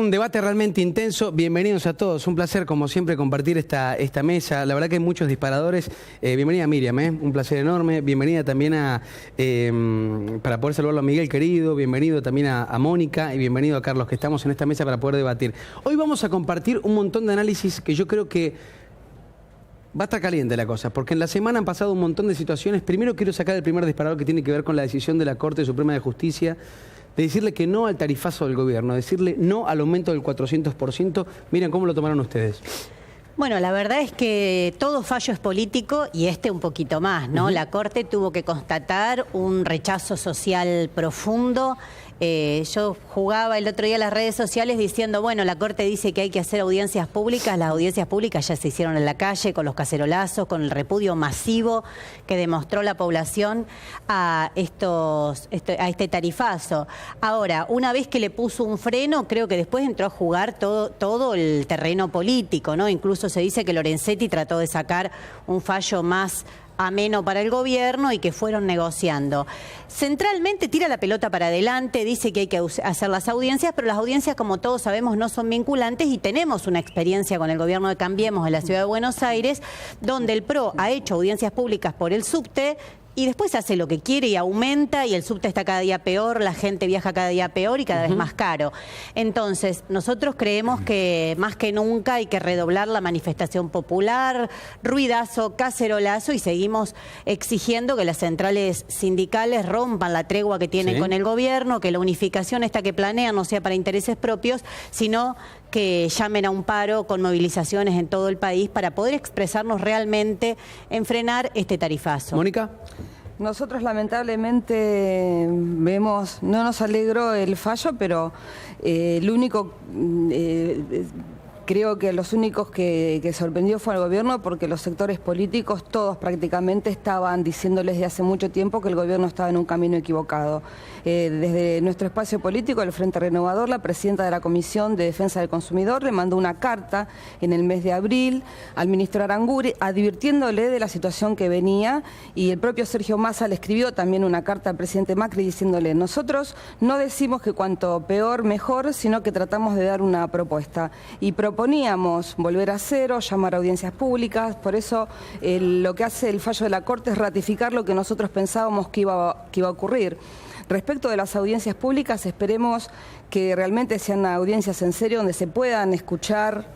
un debate realmente intenso. Bienvenidos a todos. Un placer, como siempre, compartir esta mesa. La verdad que hay muchos disparadores. Bienvenida Miriam, un placer enorme. Bienvenida también para poder saludarlo a Miguel, querido. Bienvenido también a Mónica y bienvenido a Carlos, que estamos en esta mesa para poder debatir. Hoy vamos a compartir un montón de análisis que yo creo que va a estar caliente la cosa, porque en la semana han pasado un montón de situaciones. Primero quiero sacar el primer disparador que tiene que ver con la decisión de la Corte Suprema de Justicia de decirle que no al tarifazo del gobierno, decirle no al aumento del 400%. Miren cómo lo tomaron ustedes. Bueno, la verdad es que todo fallo es político y este un poquito más, ¿no? La Corte tuvo que constatar un rechazo social profundo. Yo jugaba el otro día en las redes sociales diciendo, bueno, la Corte dice que hay que hacer audiencias públicas. Las audiencias públicas ya se hicieron en la calle con los cacerolazos, con el repudio masivo que demostró la población a este tarifazo. Ahora, una vez que le puso un freno, creo que después entró a jugar todo el terreno político, ¿no? Incluso se dice que Lorenzetti trató de sacar un fallo más ameno para el gobierno y que fueron negociando. Centralmente tira la pelota para adelante, dice que hay que hacer las audiencias, pero las audiencias, como todos sabemos, no son vinculantes y tenemos una experiencia con el gobierno de Cambiemos en la ciudad de Buenos Aires, donde el PRO ha hecho audiencias públicas por el subte y después hace lo que quiere y aumenta y el subte está cada día peor, la gente viaja cada día peor y cada vez más caro. Entonces, nosotros creemos que más que nunca hay que redoblar la manifestación popular, ruidazo, cacerolazo, y seguimos exigiendo que las centrales sindicales rompan la tregua que tienen con el gobierno, que la unificación esta que planean no sea para intereses propios, sino que llamen a un paro con movilizaciones en todo el país para poder expresarnos realmente en frenar este tarifazo. Mónica. Nosotros lamentablemente vemos, no nos alegró el fallo, pero creo que los únicos que sorprendió fue el gobierno, porque los sectores políticos, todos prácticamente, estaban diciéndoles desde hace mucho tiempo que el gobierno estaba en un camino equivocado. Desde nuestro espacio político, el Frente Renovador, la presidenta de la Comisión de Defensa del Consumidor le mandó una carta en el mes de abril al ministro Aramburu advirtiéndole de la situación que venía, y el propio Sergio Massa le escribió también una carta al presidente Macri diciéndole: nosotros no decimos que cuanto peor mejor, sino que tratamos de dar una propuesta. Y proponíamos volver a cero, llamar a audiencias públicas. Por eso lo que hace el fallo de la Corte es ratificar lo que nosotros pensábamos que iba a ocurrir. Respecto de las audiencias públicas, esperemos que realmente sean audiencias en serio, donde se puedan escuchar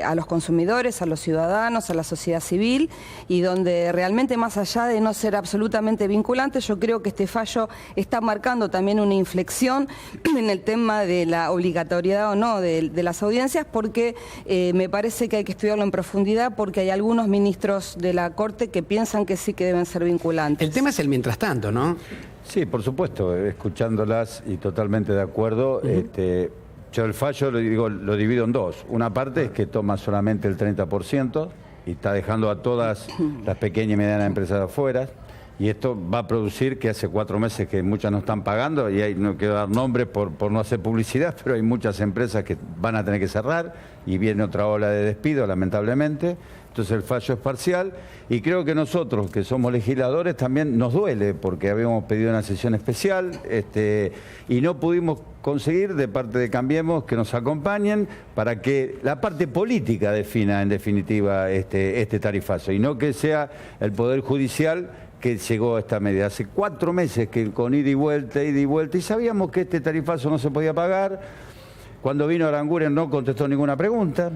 a los consumidores, a los ciudadanos, a la sociedad civil, y donde realmente, más allá de no ser absolutamente vinculante, yo creo que este fallo está marcando también una inflexión en el tema de la obligatoriedad o no de las audiencias, porque me parece que hay que estudiarlo en profundidad, porque hay algunos ministros de la Corte que piensan que sí que deben ser vinculantes. El tema es el mientras tanto, ¿no? Sí, por supuesto, escuchándolas y totalmente de acuerdo. Yo el fallo lo divido en dos. Una parte es que toma solamente el 30% y está dejando a todas las pequeñas y medianas empresas afuera. Y esto va a producir que hace 4 meses que muchas no están pagando, y no quiero dar nombres por no hacer publicidad, pero hay muchas empresas que van a tener que cerrar y viene otra ola de despido, lamentablemente. Entonces el fallo es parcial, y creo que nosotros, que somos legisladores, también nos duele, porque habíamos pedido una sesión especial y no pudimos conseguir de parte de Cambiemos que nos acompañen para que la parte política defina en definitiva este tarifazo, y no que sea el Poder Judicial que llegó a esta medida. Hace 4 meses que con ida y vuelta, y sabíamos que este tarifazo no se podía pagar. Cuando vino Aranguren no contestó ninguna pregunta,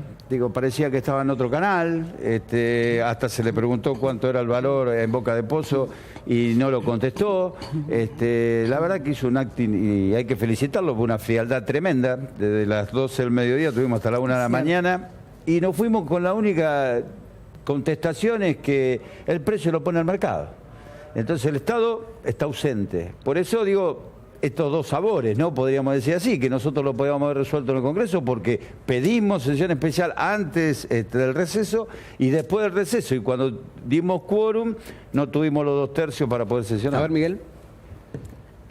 parecía que estaba en otro canal, hasta se le preguntó cuánto era el valor en Boca de Pozo y no lo contestó. La verdad que hizo un acting, y hay que felicitarlo por una frialdad tremenda. Desde las 12 del mediodía estuvimos hasta la 1 de la mañana, y nos fuimos con la única contestación es que el precio lo pone el mercado. Entonces el Estado está ausente. Por eso estos dos sabores, ¿no? Podríamos decir así, que nosotros lo podíamos haber resuelto en el Congreso, porque pedimos sesión especial antes del receso y después del receso, y cuando dimos quórum no tuvimos los 2 tercios para poder sesionar. A ver, Miguel.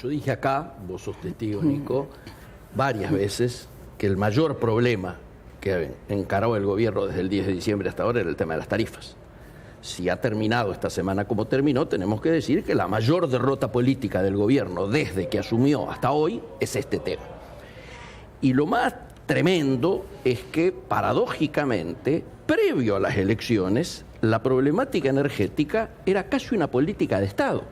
Yo dije acá, vos sos testigo, Nico, varias veces, que el mayor problema que encaró el gobierno desde el 10 de diciembre hasta ahora era el tema de las tarifas. Si ha terminado esta semana como terminó, tenemos que decir que la mayor derrota política del gobierno desde que asumió hasta hoy es este tema. Y lo más tremendo es que, paradójicamente, previo a las elecciones, la problemática energética era casi una política de Estado.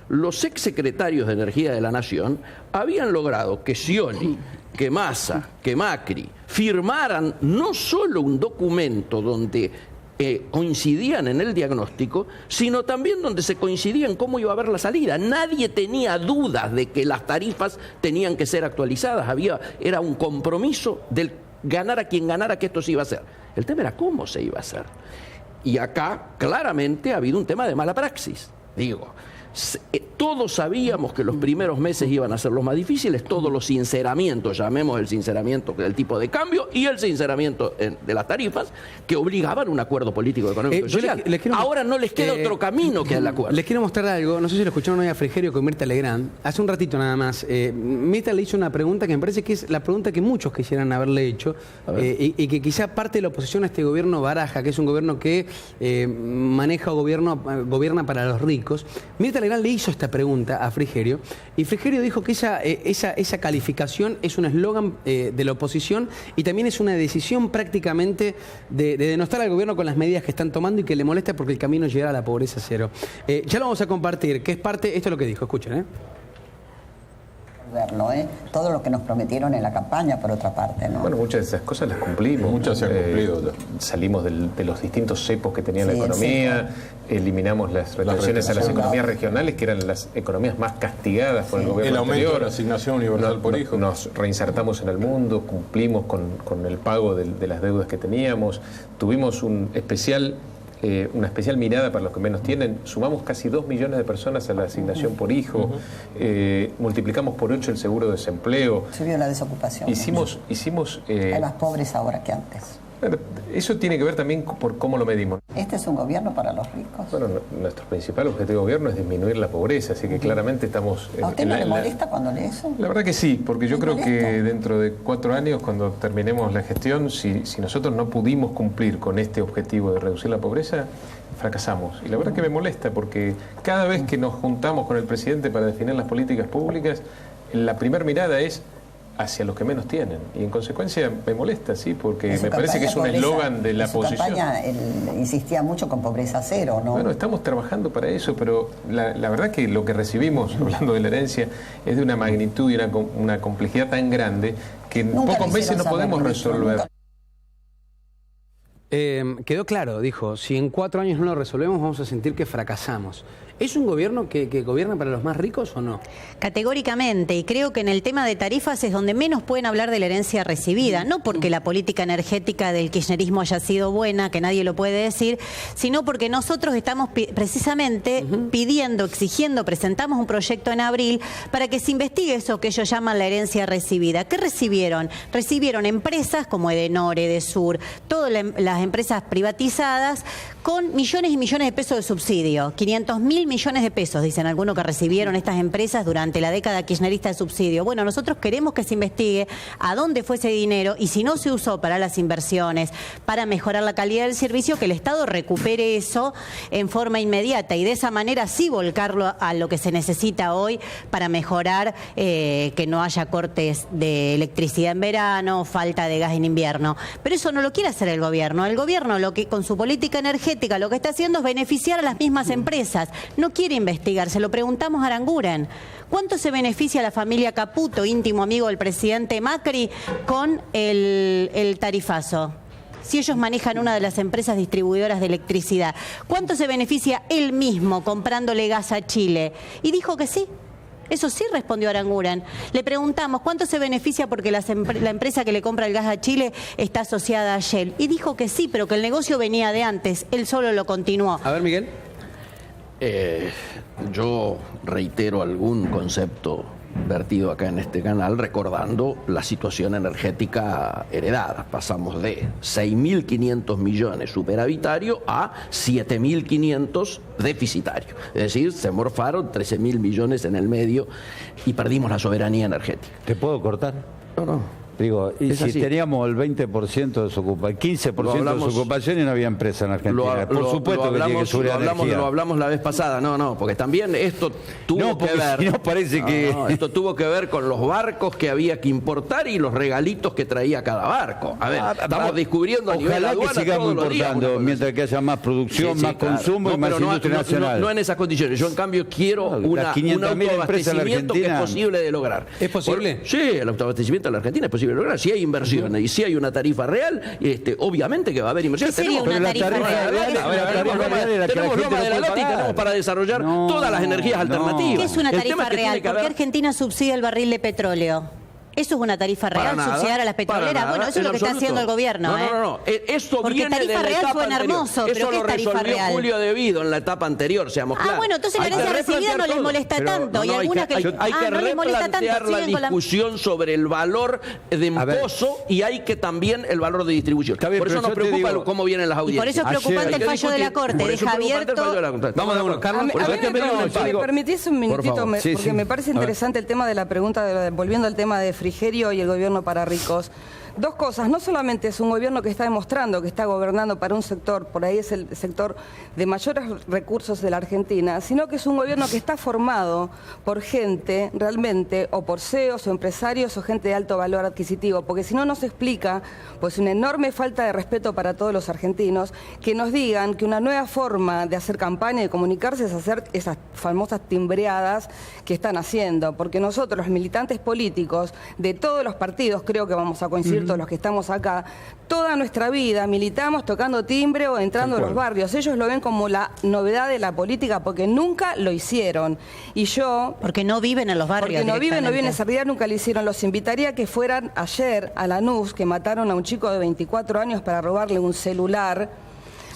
Los exsecretarios de Energía de la Nación habían logrado que Scioli, que Massa, que Macri firmaran no solo un documento donde coincidían en el diagnóstico, sino también donde se coincidía en cómo iba a haber la salida. Nadie tenía dudas de que las tarifas tenían que ser actualizadas. Era un compromiso del ganar a quien ganara que esto se iba a hacer. El tema era cómo se iba a hacer. Y acá claramente ha habido un tema de mala praxis. Digo, todos sabíamos que los primeros meses iban a ser los más difíciles, todos los sinceramientos, llamemos el sinceramiento del tipo de cambio y el sinceramiento de las tarifas, que obligaban un acuerdo político, económico y social. Ahora no les queda otro camino que el acuerdo. Les quiero mostrar algo, no sé si lo escucharon hoy a Frigerio con Mirta Legrand, hace un ratito nada más. Mirta le hizo una pregunta que me parece que es la pregunta que muchos quisieran haberle hecho, y que quizá parte de la oposición a este gobierno baraja, que es un gobierno que maneja o gobierna para los ricos. Mirta Legrand le hizo esta pregunta a Frigerio y Frigerio dijo que esa calificación es un eslogan de la oposición y también es una decisión prácticamente de denostar al gobierno con las medidas que están tomando y que le molesta porque el camino es llegar a la pobreza cero. Ya lo vamos a compartir, que es parte, esto es lo que dijo, escuchen. Todo lo que nos prometieron en la campaña, por otra parte, ¿no? Bueno, muchas de esas cosas las cumplimos. Muchas se han cumplido. Salimos de los distintos cepos que tenía la economía, eliminamos las retenciones a las economías regionales, que eran las economías más castigadas por el gobierno anterior. El aumento de la asignación universal por hijo. Nos reinsertamos en el mundo, cumplimos con el pago de las deudas que teníamos, tuvimos una especial mirada para los que menos tienen, sumamos casi 2 millones de personas a la asignación por hijo, multiplicamos por 8 el seguro de desempleo. Subió la desocupación. Hay más pobres ahora que antes. Bueno, eso tiene que ver también por cómo lo medimos. ¿Este es un gobierno para los ricos? Bueno, nuestro principal objetivo de gobierno es disminuir la pobreza, así que claramente estamos... ¿A usted no le molesta cuando lee eso? La verdad que sí, porque yo creo que dentro de 4 años, cuando terminemos la gestión, si nosotros no pudimos cumplir con este objetivo de reducir la pobreza, fracasamos. Y la verdad que me molesta, porque cada vez que nos juntamos con el presidente para definir las políticas públicas, la primera mirada es hacia los que menos tienen. Y en consecuencia me molesta, sí, porque me parece que es un eslogan de la oposición. En su campaña él insistía mucho con pobreza cero, ¿no? Bueno, estamos trabajando para eso, pero la verdad que lo que recibimos, hablando de la herencia, es de una magnitud y una complejidad tan grande que en pocos meses no podemos resolver. Quedó claro, dijo, si en 4 años no lo resolvemos vamos a sentir que fracasamos. ¿Es un gobierno que gobierna para los más ricos o no? Categóricamente, y creo que en el tema de tarifas es donde menos pueden hablar de la herencia recibida, no porque la política energética del kirchnerismo haya sido buena, que nadie lo puede decir, sino porque nosotros estamos precisamente pidiendo, exigiendo, presentamos un proyecto en abril para que se investigue eso que ellos llaman la herencia recibida. ¿Qué recibieron? Recibieron empresas como Edenor, Edesur, todas las empresas privatizadas con millones y millones de pesos de subsidio, 500.000 millones de pesos, dicen algunos, que recibieron estas empresas durante la década kirchnerista de subsidio. Bueno, nosotros queremos que se investigue a dónde fue ese dinero y si no se usó para las inversiones, para mejorar la calidad del servicio, que el Estado recupere eso en forma inmediata y de esa manera sí volcarlo a lo que se necesita hoy para mejorar que no haya cortes de electricidad en verano, falta de gas en invierno. Pero eso no lo quiere hacer el gobierno. El gobierno, lo que con su política energética, lo que está haciendo es beneficiar a las mismas empresas. No quiere investigar, se lo preguntamos a Aranguren. ¿Cuánto se beneficia la familia Caputo, íntimo amigo del presidente Macri, con el tarifazo? Si ellos manejan una de las empresas distribuidoras de electricidad. ¿Cuánto se beneficia él mismo comprándole gas a Chile? Y dijo que sí. Eso sí respondió Aranguren. Le preguntamos cuánto se beneficia porque la empresa que le compra el gas a Chile está asociada a Shell. Y dijo que sí, pero que el negocio venía de antes. Él solo lo continuó. A ver, Miguel. Yo reitero algún concepto vertido acá en este canal recordando la situación energética heredada. Pasamos de 6.500 millones superavitario a 7.500 deficitario. Es decir, se morfaron 13.000 millones en el medio y perdimos la soberanía energética. ¿Te puedo cortar? No. Digo, y Es si así. teníamos el 20% de desocupación, el 15% de desocupación y no había empresa en Argentina. Por supuesto que tiene que subir la energía. Lo hablamos la vez pasada, no, porque también esto tuvo que ver. Si no parece que... esto tuvo que ver con los barcos que había que importar y los regalitos que traía cada barco. A ver, estamos descubriendo a nivel Ojalá aduana que sigamos todos los días importando una cosa mientras que haya más producción, más consumo y más pero industria nacional. No en esas condiciones. Yo, en cambio, quiero No, las un 500.000 empresas en la autoabastecimiento que es Argentina. posible de lograr. ¿Es posible? Sí, el autoabastecimiento en la Argentina es posible de lograr. Si hay inversiones y si hay una tarifa real, obviamente que va a haber inversiones. ¿Qué sería Tenemos- una Pero la tarifa tarifa real? real, a ver, la tarifa real es la que la tenemos gente Loma no de la puede Lata y pagar. tenemos para desarrollar No, todas las energías no. alternativas. ¿Qué es una El tema tarifa es que tiene real? que ¿Por qué haber- Argentina subsidia el barril de petróleo? ¿Eso es una tarifa Para real? nada, ¿Subsidiar a las para petroleras? nada, Bueno, eso es en lo que está absoluto. haciendo el gobierno. No. Esto Porque viene tarifa de la real etapa suena anterior. hermoso, Eso pero ¿qué lo es tarifa resolvió real? Julio De Vido en la etapa anterior, seamos claros. Bueno, entonces la Hay que herencia recibida replantear no les todo. molesta Pero tanto. Y hay algunas que hay que no les molesta tanto, replantear la siguen con la... discusión sobre el valor de imposo y hay que también el valor de distribución. Está bien, Por eso pero nos yo te preocupa digo- cómo vienen las Y audiencias. por eso es Ayer- preocupante el Hay que fallo de la discutir. Corte. Por eso Deja es preocupante el fallo de la abierto... Corte. Vamos de acuerdo. Carlos, Por eso hay que pedir un si me empate. permitís un Por minutito, favor. Sí, porque sí. me parece interesante el tema de la pregunta, volviendo al tema de Frigerio y el gobierno para ricos. Dos cosas, no solamente es un gobierno que está demostrando que está gobernando para un sector, por ahí es el sector de mayores recursos de la Argentina, sino que es un gobierno que está formado por gente realmente, o por CEOs o empresarios o gente de alto valor adquisitivo, porque si no nos explica pues una enorme falta de respeto para todos los argentinos, que nos digan que una nueva forma de hacer campaña y de comunicarse es hacer esas famosas timbreadas que están haciendo, porque nosotros, los militantes políticos de todos los partidos, creo que vamos a coincidir todos los que estamos acá, toda nuestra vida militamos tocando timbre o entrando a los barrios. Ellos lo ven como la novedad de la política porque nunca lo hicieron. Y yo... Porque no viven en los barrios. Porque no viven en directamente. esa realidad, nunca lo hicieron. Los invitaría a que fueran ayer a Lanús, que mataron a un chico de 24 años para robarle un celular.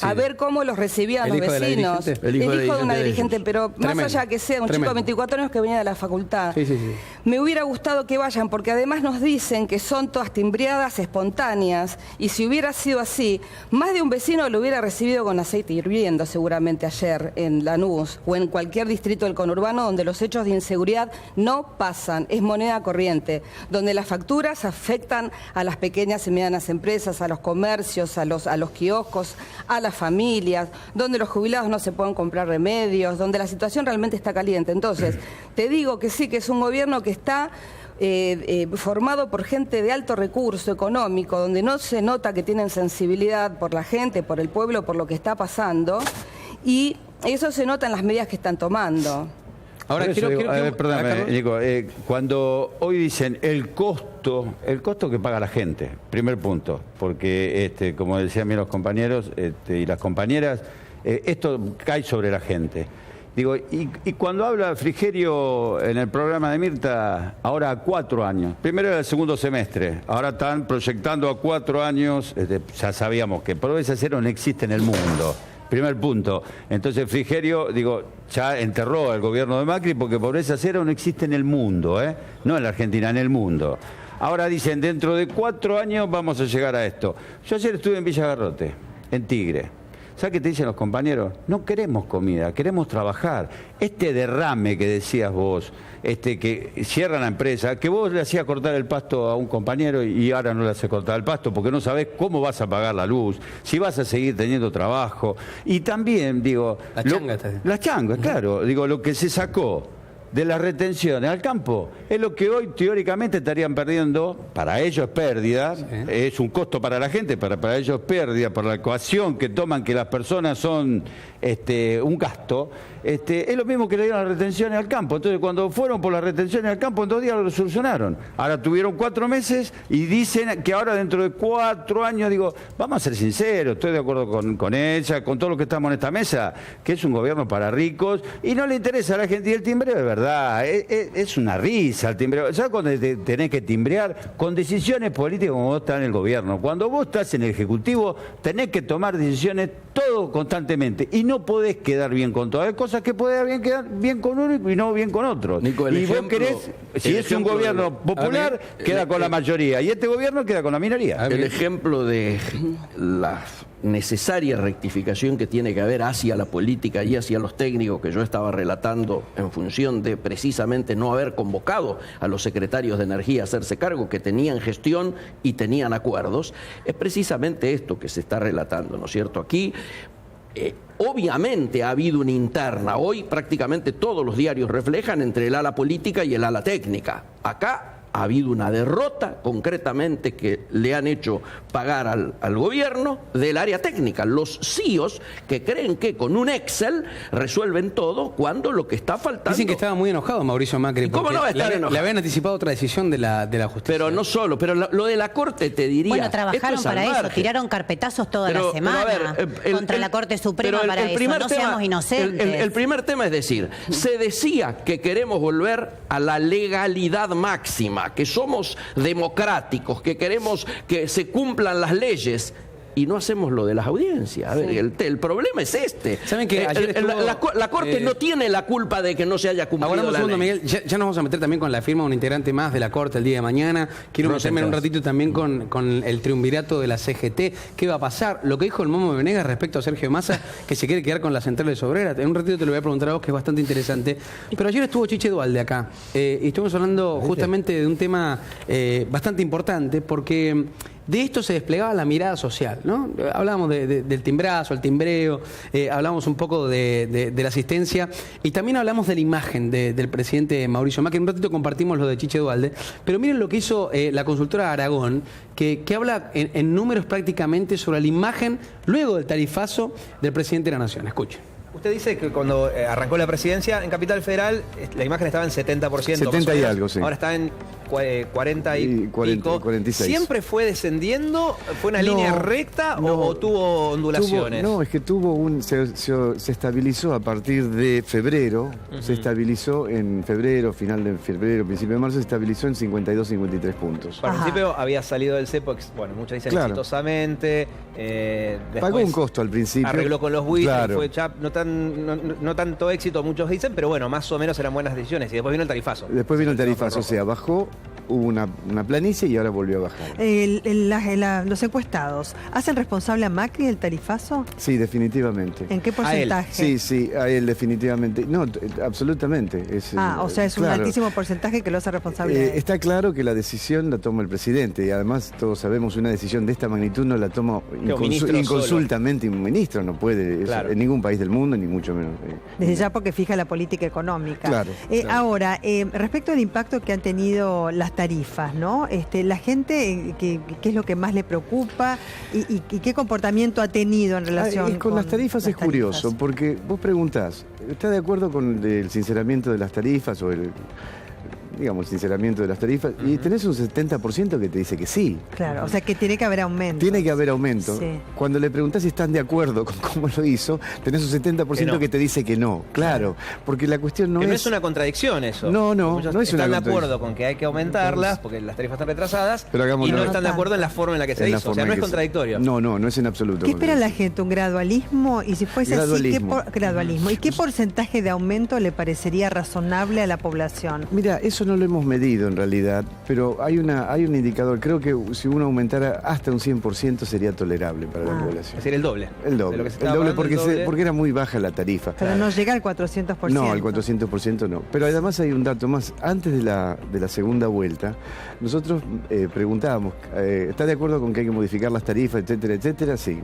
A ver cómo los recibían ¿El los hijo de la vecinos. dirigente? El hijo de la una dirigente de dirigente, ellos. pero más Tremendo. allá que sea un chico Tremendo. de 24 años que venía de la facultad. Sí, sí, sí. Me hubiera gustado que vayan, porque además nos dicen que son todas timbriadas espontáneas, y si hubiera sido así, más de un vecino lo hubiera recibido con aceite hirviendo seguramente ayer en Lanús o en cualquier distrito del conurbano donde los hechos de inseguridad no pasan, es moneda corriente, donde las facturas afectan a las pequeñas y medianas empresas, a los comercios, a los kioscos, a las familias, donde los jubilados no se pueden comprar remedios, donde la situación realmente está caliente. Entonces, te digo que sí, que es un gobierno que está formado por gente de alto recurso económico, donde no se nota que tienen sensibilidad por la gente, por el pueblo, por lo que está pasando, y eso se nota en las medidas que están tomando. Ahora Por eso quiero digo, que... a ver, perdóname, Carlos. Nico, cuando hoy dicen el costo que paga la gente, primer punto, porque como decían bien los compañeros y las compañeras, esto cae sobre la gente. Digo, y cuando habla Frigerio en el programa de Mirta, ahora a 4 años, primero era el segundo semestre, ahora están proyectando a 4 años, ya sabíamos que pobreza cero no existe en el mundo. Primer punto. Entonces Frigerio, ya enterró al gobierno de Macri porque pobreza cero no existe en el mundo, no en la Argentina, en el mundo. Ahora dicen, dentro de 4 años vamos a llegar a esto. Yo ayer estuve en Villa Garrote, en Tigre. ¿Sabes qué te dicen los compañeros? No queremos comida, queremos trabajar. Este derrame que decías vos, que cierran la empresa, que vos le hacías cortar el pasto a un compañero y ahora no le haces cortar el pasto porque no sabés cómo vas a pagar la luz, si vas a seguir teniendo trabajo. Y también, La changa está bien. Las changas, claro. Lo que se sacó de las retenciones al campo es lo que hoy teóricamente estarían perdiendo. Para ellos es pérdida, es un costo para la gente, para ellos es pérdida, por la ecuación que toman que las personas son un gasto. Es lo mismo que le dieron las retenciones al campo. Entonces, cuando fueron por las retenciones al campo, en 2 días lo solucionaron. Ahora tuvieron 4 meses y dicen que ahora dentro de 4 años, vamos a ser sinceros, estoy de acuerdo con ella, con todos los que estamos en esta mesa, que es un gobierno para ricos y no le interesa a la gente. Y el timbreo de verdad, es una risa el timbreo. ¿Sabes cuando tenés que timbrear? Con decisiones políticas como vos estás en el gobierno. Cuando vos estás en el Ejecutivo, tenés que tomar decisiones todo constantemente. Y no podés quedar bien con todas. Hay cosas que podés quedar bien con uno y no bien con otro. Nico, y vos querés, si es un gobierno popular, queda con la mayoría. Y este gobierno queda con la minoría. El ejemplo de la necesaria rectificación que tiene que haber hacia la política y hacia los técnicos que yo estaba relatando en función de precisamente no haber convocado a los secretarios de energía a hacerse cargo, que tenían gestión y tenían acuerdos, es precisamente esto que se está relatando, ¿no es cierto? Aquí obviamente ha habido una interna, hoy prácticamente todos los diarios reflejan entre el ala política y el ala técnica. Acá ha habido una derrota concretamente que le han hecho pagar al gobierno del área técnica. Los CEOs que creen que con un Excel resuelven todo cuando lo que está faltando... Dicen que estaba muy enojado Mauricio Macri. ¿Y cómo no va a estar enojado? Le habían anticipado otra decisión de la justicia. Pero no solo, pero lo de la Corte te diría... Bueno, trabajaron para eso, tiraron carpetazos toda la semana contra la Corte Suprema para eso. No seamos inocentes. El primer tema es decir, se decía que queremos volver a la legalidad máxima, que somos democráticos, que queremos que se cumplan las leyes y no hacemos lo de las audiencias. A ver, el problema es este. ¿Saben que ayer la Corte no tiene la culpa de que no se haya cumplido la ley? Miguel, ya nos vamos a meter también con la firma de un integrante más de la Corte el día de mañana. Quiero meterme en un ratito también con el triunvirato de la CGT. ¿Qué va a pasar? Lo que dijo el Momo Venegas respecto a Sergio Massa, que se quiere quedar con las centrales obreras. En un ratito te lo voy a preguntar a vos, que es bastante interesante. Pero ayer estuvo Chiche Duhalde acá. Y estuvimos hablando justamente de un tema bastante importante, porque... de esto se desplegaba la mirada social, ¿no? Hablábamos del timbrazo, el timbreo, hablamos un poco de la asistencia y también hablamos de la imagen del presidente Mauricio Macri. En un ratito compartimos lo de Chiche Duhalde, pero miren lo que hizo la consultora Aragón, que habla en números prácticamente sobre la imagen luego del tarifazo del presidente de la Nación. Escuchen. Usted dice que cuando arrancó la presidencia en Capital Federal la imagen estaba en 70%. 70 y algo, sí. Ahora está en 40 y 46. ¿Siempre fue descendiendo? ¿Fue una línea recta o tuvo ondulaciones? Es que se estabilizó a partir de febrero. Se estabilizó en febrero, final de febrero, principio de marzo, se estabilizó en 52, 53 puntos. Al principio había salido del cepo, bueno, muchos dicen exitosamente. Pagó un costo al principio. Arregló con los buitres, fue ya no tanto éxito, muchos dicen, pero bueno, más o menos eran buenas decisiones. Y después vino el tarifazo. Después vino el tarifazo, o sea, bajó, hubo una planicie y ahora volvió a bajar. Los encuestados, ¿hacen responsable a Macri del tarifazo? Sí, definitivamente. ¿En qué porcentaje? Sí, a él definitivamente. No, absolutamente. O sea, es un altísimo porcentaje que lo hace responsable. Está claro que la decisión la toma el presidente y además todos sabemos una decisión de esta magnitud no la toma inconsultamente un ministro, no puede, en ningún país del mundo, ni mucho menos. Desde ya porque fija la política económica. Claro. Ahora, respecto al impacto que han tenido las tarifas, ¿no? La gente, ¿qué es lo que más le preocupa y qué comportamiento ha tenido en relación con las tarifas? Es curioso, porque vos preguntás, ¿está de acuerdo con el sinceramiento de las tarifas o el sinceramiento de las tarifas? Y tenés un 70% que te dice que sí. Claro, o sea que tiene que haber aumento. Tiene que haber aumento. Sí. Cuando le preguntás si están de acuerdo con cómo lo hizo, tenés un 70% que te dice que no. Claro, porque la cuestión no es una contradicción eso. No es una contradicción. Están de acuerdo con que hay que aumentarlas, porque las tarifas están retrasadas, y no están de acuerdo en la forma en la que se hizo. O sea, no es contradictorio. No es en absoluto. ¿Qué espera la gente? ¿Un gradualismo? Y si fuese así, gradualismo. ¿Y qué porcentaje de aumento le parecería razonable a la población? Mira, eso no lo hemos medido en realidad, pero hay un indicador. Creo que si uno aumentara hasta un 100% sería tolerable para la población. Es decir, el doble. El doble porque era muy baja la tarifa. Pero no llega al 400%. No, al 400% no. Pero además hay un dato más. Antes de la segunda vuelta, nosotros preguntábamos, ¿está de acuerdo con que hay que modificar las tarifas, etcétera, etcétera? Sí.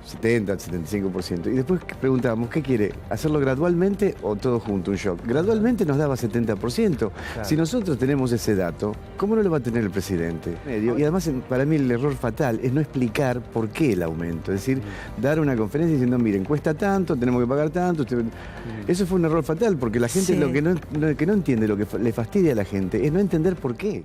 70, 75%. Y después preguntábamos, ¿qué quiere? ¿Hacerlo gradualmente o todo junto, un shock? Gradualmente nos daba 70%. Claro. Si nosotros tenemos ese dato, ¿cómo no lo va a tener el presidente? Y además, para mí el error fatal es no explicar por qué el aumento. Es decir, dar una conferencia diciendo, miren, cuesta tanto, tenemos que pagar tanto. Eso fue un error fatal, porque la gente lo que no entiende, lo que le fastidia a la gente, es no entender por qué.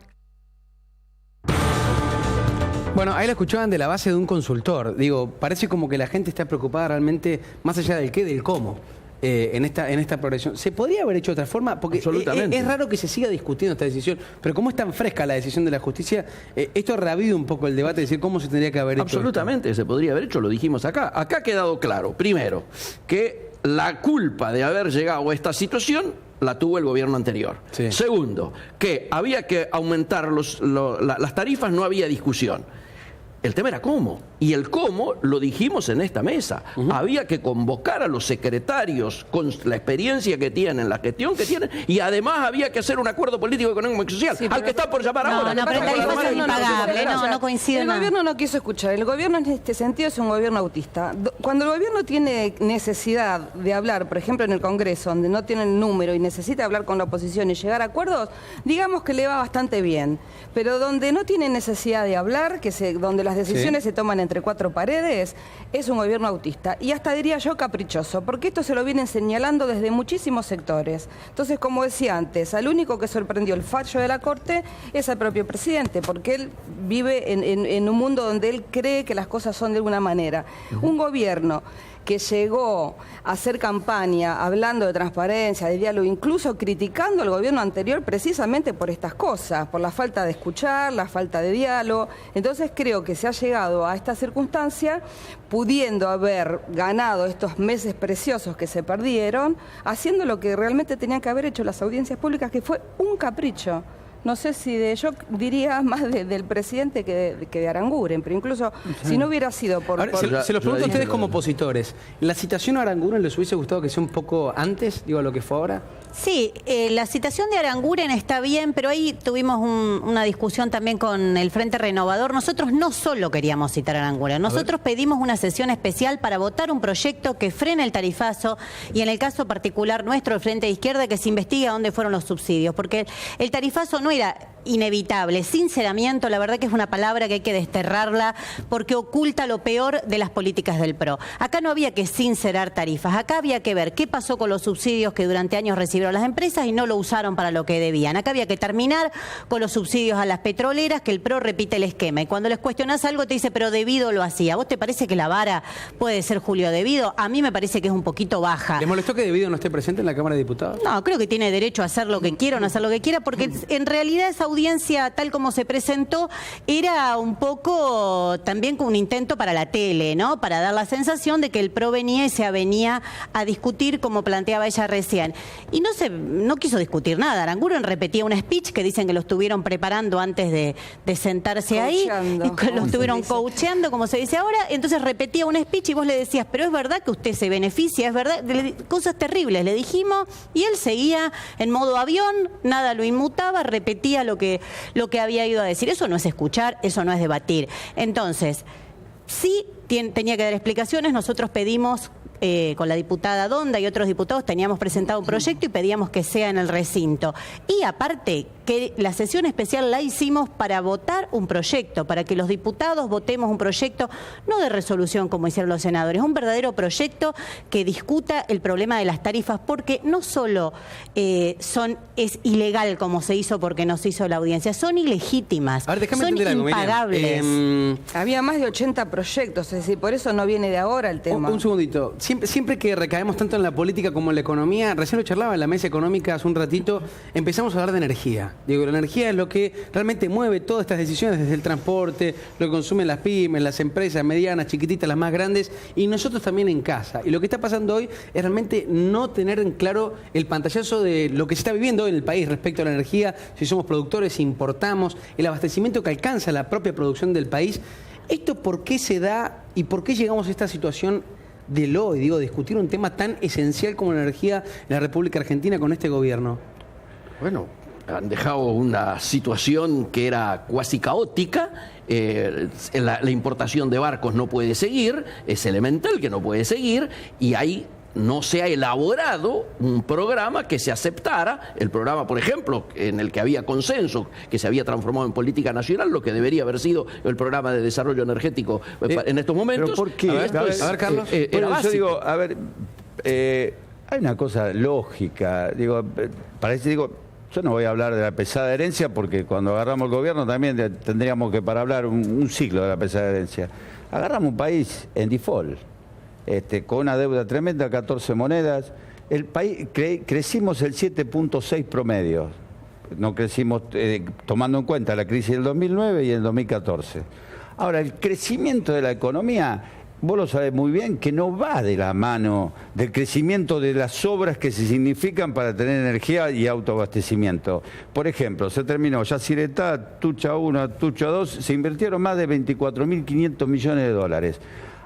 Bueno, ahí la escuchaban de la base de un consultor. Digo, parece como que la gente está preocupada realmente, más allá del qué, del cómo. en esta progresión. ¿Se podría haber hecho de otra forma? Porque es raro que se siga discutiendo esta decisión, pero como es tan fresca la decisión de la justicia, esto reaviva un poco el debate de decir cómo se tendría que haber hecho. Absolutamente se podría haber hecho, lo dijimos acá. Acá ha quedado claro, primero, que la culpa de haber llegado a esta situación la tuvo el gobierno anterior. Sí. Segundo, que había que aumentar las tarifas, no había discusión. El tema era cómo. Y el cómo lo dijimos en esta mesa. Había que convocar a los secretarios con la experiencia que tienen, la gestión que tienen, y además había que hacer un acuerdo político, económico y social, al que está por llamar ahora. No, pero el tarifazo es impagable, no coincide. El gobierno no quiso escuchar. El gobierno en este sentido es un gobierno autista. Cuando el gobierno tiene necesidad de hablar, por ejemplo en el Congreso, donde no tiene el número y necesita hablar con la oposición y llegar a acuerdos, digamos que le va bastante bien. Pero donde no tiene necesidad de hablar, donde las decisiones se toman entre cuatro paredes, es un gobierno autista. Y hasta diría yo caprichoso, porque esto se lo vienen señalando desde muchísimos sectores. Entonces, como decía antes, al único que sorprendió el fallo de la Corte es al propio presidente, porque él vive en un mundo donde él cree que las cosas son de alguna manera. Un gobierno que llegó a hacer campaña hablando de transparencia, de diálogo, incluso criticando al gobierno anterior precisamente por estas cosas, por la falta de escuchar, la falta de diálogo. Entonces creo que se ha llegado a esta circunstancia pudiendo haber ganado estos meses preciosos que se perdieron, haciendo lo que realmente tenían que haber hecho las audiencias públicas, que fue un capricho. No sé si yo diría más del presidente que de Aranguren, pero incluso si no hubiera sido por... Ahora, se los pregunto a ustedes como opositores. ¿La citación a Aranguren les hubiese gustado que sea un poco antes, digo, a lo que fue ahora? Sí, la citación de Aranguren está bien, pero ahí tuvimos una discusión también con el Frente Renovador. Nosotros no solo queríamos citar a Aranguren, nosotros pedimos una sesión especial para votar un proyecto que frene el tarifazo y en el caso particular nuestro, el Frente de Izquierda, que se investigue a dónde fueron los subsidios, porque el tarifazo no era inevitable. Sinceramiento, la verdad que es una palabra que hay que desterrarla porque oculta lo peor de las políticas del PRO. Acá no había que sincerar tarifas, acá había que ver qué pasó con los subsidios que durante años recibieron las empresas y no lo usaron para lo que debían. Acá había que terminar con los subsidios a las petroleras, que el PRO repite el esquema. Y cuando les cuestionás algo te dice, pero Devido lo hacía. ¿Vos te parece que la vara puede ser Julio Devido? A mí me parece que es un poquito baja. ¿Les molestó que Devido no esté presente en la Cámara de Diputados? No, creo que tiene derecho a hacer lo que quiera o no hacer lo que quiera, porque en realidad esa audiencia, tal como se presentó, era un poco también como un intento para la tele, ¿no? Para dar la sensación de que el PRO venía y se avenía a discutir como planteaba ella recién. Y no quiso discutir nada. Aranguren repetía un speech que dicen que lo estuvieron preparando antes de sentarse ahí, y que lo estuvieron coacheando, como se dice ahora. Entonces repetía un speech y vos le decías, pero es verdad que usted se beneficia, es verdad, cosas terribles le dijimos, y él seguía en modo avión, nada lo inmutaba, repetía lo que había ido a decir. Eso no es escuchar, eso no es debatir. Entonces, sí tenía que dar explicaciones. Nosotros pedimos, con la diputada Donda y otros diputados, teníamos presentado un proyecto y pedíamos que sea en el recinto. Y aparte, que la sesión especial la hicimos para votar un proyecto, para que los diputados votemos un proyecto, no de resolución como hicieron los senadores, un verdadero proyecto que discuta el problema de las tarifas, porque no solo es ilegal como se hizo porque nos hizo la audiencia, son ilegítimas, son impagables. Había más de 80 proyectos, es decir, por eso no viene de ahora el tema. Un segundito. Siempre que recaemos tanto en la política como en la economía, recién lo charlaba en la mesa económica hace un ratito, empezamos a hablar de energía. Digo, la energía es lo que realmente mueve todas estas decisiones, desde el transporte, lo que consumen las pymes, las empresas medianas, chiquititas, las más grandes, y nosotros también en casa. Y lo que está pasando hoy es realmente no tener en claro el pantallazo de lo que se está viviendo hoy en el país respecto a la energía, si somos productores, si importamos, el abastecimiento que alcanza la propia producción del país. ¿Esto por qué se da y por qué llegamos a esta situación del hoy, discutir un tema tan esencial como la energía en la República Argentina con este gobierno? Bueno, han dejado una situación que era cuasi caótica. La importación de barcos no puede seguir, es elemental que no puede seguir, y ahí no se ha elaborado un programa que se aceptara, el programa, por ejemplo, en el que había consenso, que se había transformado en política nacional, lo que debería haber sido el programa de desarrollo energético en estos momentos. ¿Pero por qué? A ver, Carlos. Yo digo, hay una cosa lógica, yo no voy a hablar de la pesada herencia porque cuando agarramos el gobierno también tendríamos que para hablar un ciclo de la pesada herencia. Agarramos un país en default. con una deuda tremenda, 14 monedas. El país crecimos el 7.6 promedio. No crecimos tomando en cuenta la crisis del 2009 y el 2014. Ahora, el crecimiento de la economía, vos lo sabés muy bien, que no va de la mano del crecimiento de las obras que se significan para tener energía y autoabastecimiento. Por ejemplo, se terminó Yacyretá, Tucha 1, Tucha 2, se invirtieron más de 24.500 millones de dólares.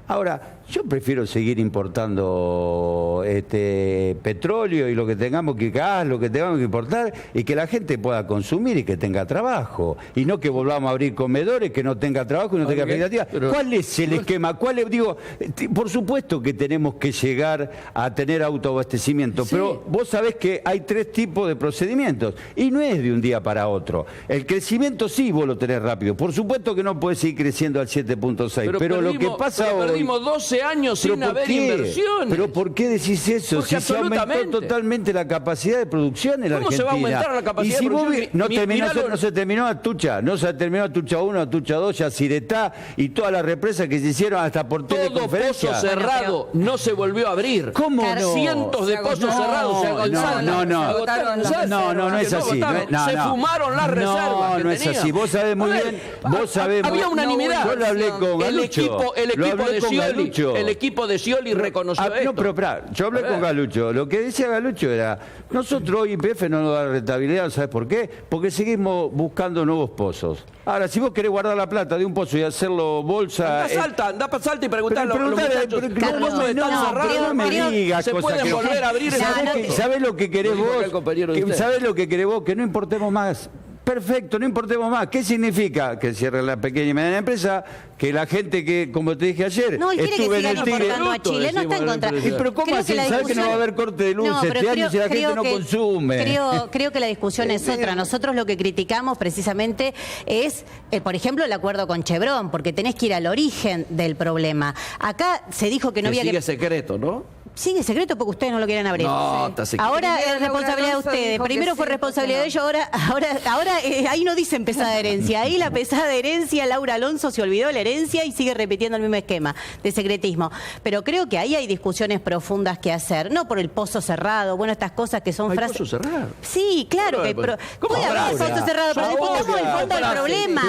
Ahora, yo prefiero seguir importando petróleo y lo que tengamos que gas, lo que tengamos que importar, y que la gente pueda consumir y que tenga trabajo. Y no que volvamos a abrir comedores, que no tenga trabajo y no tenga expectativa. ¿Cuál es el esquema? Por supuesto que tenemos que llegar a tener autoabastecimiento, sí, pero vos sabés que hay 3 tipos de procedimientos y no es de un día para otro. El crecimiento sí vos lo tenés rápido. Por supuesto que no podés seguir creciendo al 7.6, pero lo que pasa hoy... Perdimos 12 años sin haber inversiones. ¿Pero por qué decís eso? Porque si se aumentó totalmente la capacidad de producción en la Argentina. ¿Cómo se va a aumentar la capacidad de producción? No se terminó Atucha, no se terminó Atucha 1, Atucha 2, Yacyretá y todas las represas que se hicieron hasta por teleconferencia. Todo pozo cerrado no se volvió a abrir. ¿Cómo no? Cientos de pozos cerrados se agotaron. No es así. Se fumaron las reservas. No es así. Vos sabés muy bien. Había unanimidad. Yo lo hablé con Galucho. El equipo de Scioli reconoció esto. No, pero yo hablé con Galucho. Lo que decía Galucho era, nosotros hoy YPF no nos da rentabilidad, ¿sabes por qué? Porque seguimos buscando nuevos pozos. Ahora, si vos querés guardar la plata de un pozo y hacerlo bolsa... Anda para Salta y preguntale a los muchachos. Carlos, no me digas cosas que... volver a abrir ¿Sabés lo que querés vos? ¿Sabés lo que querés vos? Que no importemos más. Perfecto, no importemos más. ¿Qué significa? Que cierre la pequeña y mediana empresa, que la gente que, como te dije ayer, no, estuve en el Tigre. A Chile, no está en contra. Pero ¿cómo así? ¿Sabes que no va a haber corte de luz este año si la gente no consume? Creo que la discusión es otra. Nosotros lo que criticamos precisamente es, por ejemplo, el acuerdo con Chevron, porque tenés que ir al origen del problema. Acá se dijo que no había que... Sigue secreto, ¿no? Sigue secreto porque ustedes no lo quieren abrir. No, está secreto. Ahora es responsabilidad de ustedes. Primero fue responsabilidad de ellos, ahora ahí no dicen pesada herencia. Ahí la pesada herencia, Laura Alonso se olvidó de la herencia y sigue repitiendo el mismo esquema de secretismo. Pero creo que ahí hay discusiones profundas que hacer. No por el pozo cerrado, bueno, estas cosas que son frases... ¿Pozo cerrado? Sí, claro que... Puede haber pozo cerrado, pero discutamos el fondo del problema.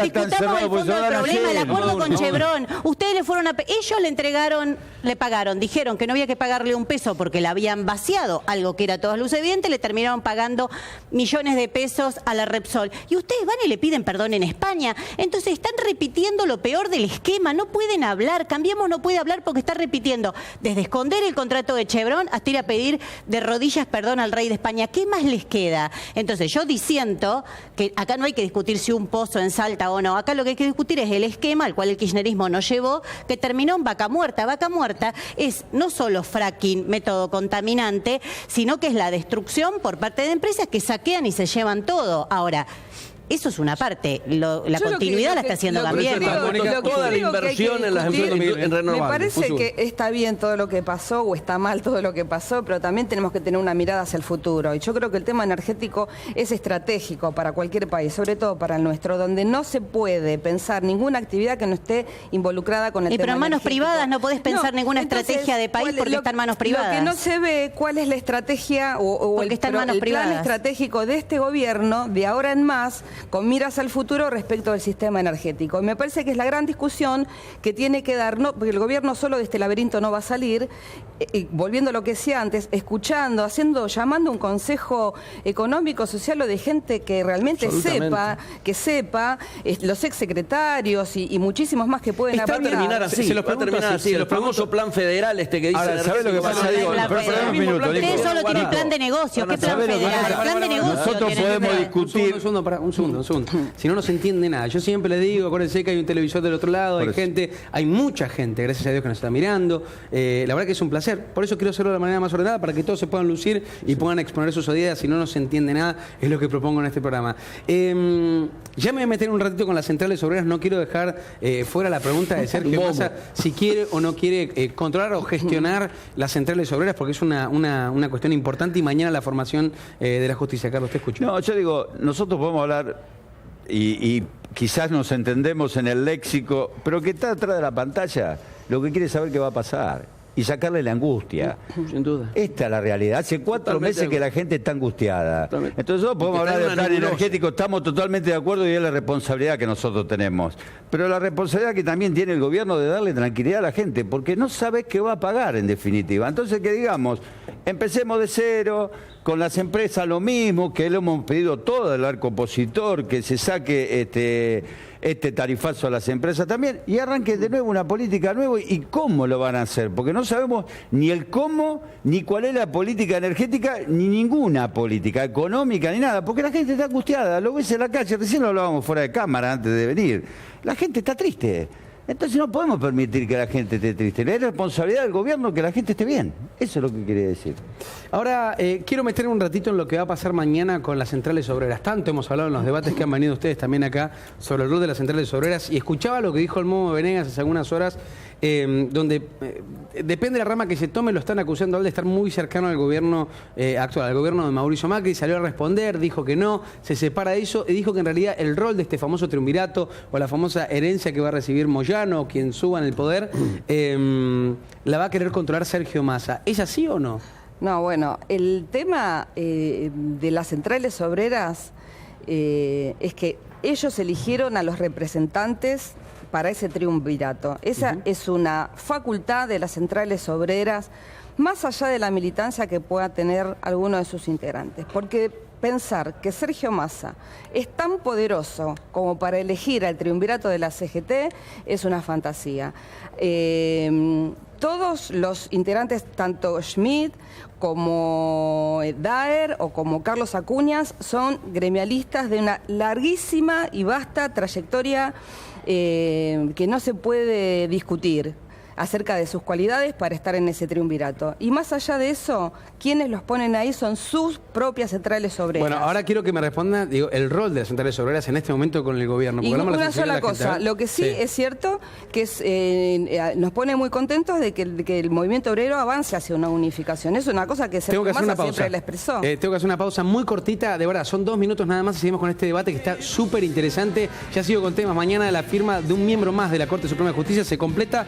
Discutamos el fondo del problema, el acuerdo con Chevron. Ustedes le fueron a... Ellos le entregaron, le pagaron, dijeron que no había que pagarle un peso porque le habían vaciado algo que era todas luces evidentes, le terminaron pagando millones de pesos a la Repsol. Y ustedes van y le piden perdón en España. Entonces están repitiendo lo peor del esquema. No pueden hablar. Cambiemos no puede hablar porque está repitiendo desde esconder el contrato de Chevron hasta ir a pedir de rodillas perdón al rey de España. ¿Qué más les queda? Entonces yo disiento que acá no hay que discutir si un pozo en Salta o no. Acá lo que hay que discutir es el esquema al cual el kirchnerismo nos llevó, que terminó en vaca muerta. Vaca muerta es no solo fracking, método contaminante, sino que es la destrucción por parte de empresas que saquean y se llevan todo. Ahora, eso es una parte. La continuidad la está haciendo también. Toda la inversión en las renovables. Me parece que está bien todo lo que pasó o está mal todo lo que pasó, pero también tenemos que tener una mirada hacia el futuro. Y yo creo que el tema energético es estratégico para cualquier país, sobre todo para el nuestro, donde no se puede pensar ninguna actividad que no esté involucrada con el tema pero en manos energético. Privadas no podés pensar ninguna estrategia de país porque está en manos privadas. Lo que no se ve, cuál es la estrategia o el plan estratégico de este gobierno de ahora en más, con miras al futuro respecto del sistema energético. Y me parece que es la gran discusión que tiene que dar, porque el gobierno solo de este laberinto no va a salir, volviendo a lo que decía antes, escuchando, llamando a un consejo económico, social o de gente que realmente sepa, los exsecretarios y muchísimos más que pueden aportar. terminar así, se los va a terminar así, el famoso plan federal que dice... Ahora, ¿sabés lo que pasa? Ustedes solo tienen plan de negocio. ¿Qué plan federal? Plan de negocio. Nosotros podemos discutir... Un segundo. Si no, no se entiende nada. Yo siempre les digo, acuérdense que hay un televisor del otro lado, hay mucha gente, gracias a Dios, que nos está mirando. La verdad que es un placer. Por eso quiero hacerlo de la manera más ordenada, para que todos se puedan lucir y puedan exponer sus ideas. Si no, no se entiende nada, es lo que propongo en este programa. Ya me voy a meter un ratito con las centrales obreras. No quiero dejar fuera la pregunta de Sergio Massa, si quiere o no quiere controlar o gestionar las centrales obreras, porque es una cuestión importante, y mañana la formación de la justicia. Carlos, te escucho. No, yo digo, nosotros podemos hablar... Y quizás nos entendemos en el léxico, pero que está atrás de la pantalla lo que quiere es saber qué va a pasar y sacarle la angustia. Sin duda. Esta es la realidad. Hace 4 meses que la gente está angustiada. Totalmente. Entonces nosotros podemos hablar del plan energético, estamos totalmente de acuerdo y es la responsabilidad que nosotros tenemos. Pero la responsabilidad que también tiene el gobierno de darle tranquilidad a la gente, porque no sabe qué va a pagar en definitiva. Entonces que digamos, empecemos de cero, con las empresas lo mismo, que le hemos pedido todo el arco opositor, que se saque este tarifazo a las empresas también, y arranque de nuevo una política nueva. ¿Y cómo lo van a hacer? Porque no sabemos ni el cómo, ni cuál es la política energética, ni ninguna política económica, ni nada, porque la gente está angustiada, lo ves en la calle, recién lo hablábamos fuera de cámara antes de venir, la gente está triste. Entonces no podemos permitir que la gente esté triste. Es responsabilidad del gobierno que la gente esté bien. Eso es lo que quería decir. Ahora, quiero meter un ratito en lo que va a pasar mañana con las centrales obreras. Tanto hemos hablado en los debates que han venido ustedes también acá sobre el rol de las centrales obreras, y escuchaba lo que dijo el Momo Venegas hace algunas horas, donde depende de la rama que se tome, lo están acusando a él de estar muy cercano al gobierno actual, al gobierno de Mauricio Macri. Salió a responder, dijo que no, se separa de eso, y dijo que en realidad el rol de este famoso triunvirato o la famosa herencia que va a recibir Moyano o quien suba en el poder, la va a querer controlar Sergio Massa. ¿Es así o no? No, bueno, el tema de las centrales obreras es que ellos eligieron a los representantes para ese triunvirato. Esa es una facultad de las centrales obreras, más allá de la militancia que pueda tener alguno de sus integrantes. Porque pensar que Sergio Massa es tan poderoso como para elegir al triunvirato de la CGT es una fantasía. Todos los integrantes, tanto Schmidt como Daer o como Carlos Acuñas, son gremialistas de una larguísima y vasta trayectoria que no se puede discutir acerca de sus cualidades para estar en ese triunvirato. Y más allá de eso, quienes los ponen ahí son sus propias centrales obreras. Bueno, ahora quiero que me responda, digo, el rol de las centrales obreras en este momento con el gobierno. Y una sola cosa, lo que sí es cierto que nos pone muy contentos de que el movimiento obrero avance hacia una unificación. Es una cosa que Sergio Massa siempre la expresó. Tengo que hacer una pausa muy cortita, de verdad, son 2 minutos nada más y seguimos con este debate que está súper interesante. Ya sigo con temas. Mañana la firma de un miembro más de la Corte Suprema de Justicia se completa.